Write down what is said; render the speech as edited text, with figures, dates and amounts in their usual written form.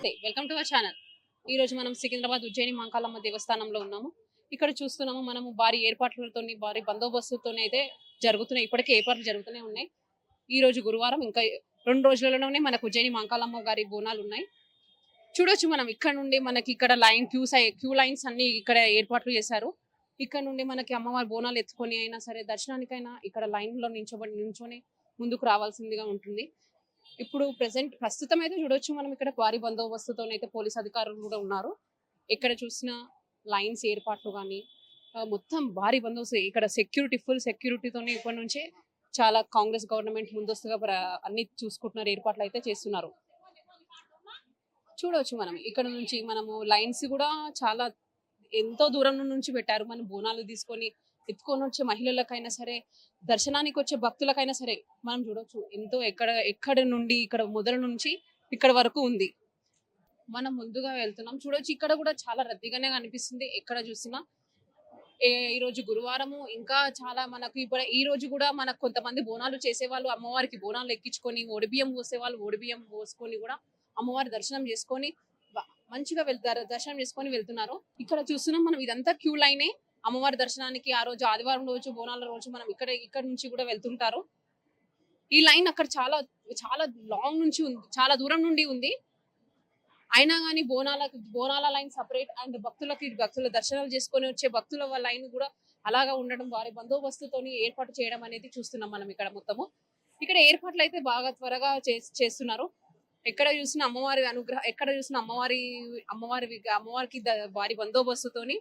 Welcome to our channel. ఈ రోజు మనం సికింద్రాబాద్ ఉజ్జయిని మహంకాళమ్మ దేవస్థానంలో ఉన్నాము. ఇక్కడ చూస్తున్నాము మనము భారీ ఏర్పాట్లతోని భారీ బందోబస్తుతోని అయితే జరుగుతున్నాయి. ఇప్పటికే ఏర్పాట్లు జరుగుతూనే ఉన్నాయి. ఈ రోజు గురువారం, ఇంకా 2 రోజులలోనే మనకు ఉజ్జయిని మహంకాళమ్మ గారి బోనాలు ఉన్నాయి. చూడొచ్చు మనం ఇక్కడ నుండి మనకి ఇక్కడ క్యూ లైన్స్ అన్ని ఇక్కడ ఏర్పాట్లు చేశారు. ఇక్కడ నుండి మనకి అమ్మవారి బోనాలు ఎత్తుకొని అయినా సరే దర్శనానికైనా ఇక్కడ లైన్ లో నించొని ముందుకు రావాల్సిందిగా ఉంటుంది. ఇప్పుడు ప్రస్తుతం అయితే చూడొచ్చు మనం ఇక్కడ భారీ బందోబస్తుతోనైతే పోలీస్ అధికారులు కూడా ఉన్నారు. ఎక్కడ చూసిన లైన్స్ ఏర్పాట్లు కానీ మొత్తం భారీ బందోబస్తు, ఇక్కడ ఫుల్ సెక్యూరిటీతోనే ఇప్పటి నుంచే చాలా కాంగ్రెస్ గవర్నమెంట్ ముందస్తుగా అన్ని చూసుకుంటున్నారు, ఏర్పాట్లు అయితే చేస్తున్నారు. చూడవచ్చు మనం ఇక్కడ నుంచి మనము లైన్స్ కూడా చాలా ఎంతో దూరం నుంచి పెట్టారు. మనం బోనాలు తీసుకొని ఎత్తుకొని వచ్చే మహిళలకైనా సరే, దర్శనానికి వచ్చే భక్తులకైనా సరే మనం చూడొచ్చు ఎంతో ఎక్కడ నుండి ఇక్కడ మొదల నుంచి ఇక్కడ వరకు ఉంది. మనం ముందుగా వెళ్తున్నాం. చూడొచ్చు ఇక్కడ కూడా చాలా రద్దీగానే కనిపిస్తుంది ఎక్కడ చూసినా. ఈ రోజు గురువారము, ఇంకా చాలా మనకు ఇప్పుడు ఈ రోజు కూడా మనకు కొంతమంది బోనాలు చేసేవాళ్ళు అమ్మవారికి బోనాలు ఎక్కించుకొని ఒడిబియ్యం పోసేవాళ్ళు ఒడిబియ్యం పోసుకొని కూడా అమ్మవారి దర్శనం చేసుకొని మంచిగా దర్శనం చేసుకొని వెళ్తున్నారు. ఇక్కడ చూస్తున్నాం మనం ఇదంతా క్యూ లైనే. అమ్మవారి దర్శనానికి ఆ రోజు ఆదివారం రోజు బోనాల రోజు మనం ఇక్కడ నుంచి కూడా వెళ్తుంటారు. ఈ లైన్ అక్కడ చాలా చాలా లాంగ్ నుంచి ఉంది, చాలా దూరం నుండి ఉంది. అయినా కానీ బోనాల లైన్ సపరేట్ అండ్ భక్తుల దర్శనాలు చేసుకొని వచ్చే భక్తుల లైన్ కూడా అలాగా ఉండడం, వారి బందోబస్తుతోని ఏర్పాటు చేయడం అనేది చూస్తున్నాం మనం ఇక్కడ మొత్తము. ఇక్కడ ఏర్పాట్లు అయితే బాగా త్వరగా చేస్తున్నారు. ఎక్కడ చూసిన అమ్మవారి అనుగ్రహం, ఎక్కడ చూసిన అమ్మవారికి భారీ బందోబస్తుతోని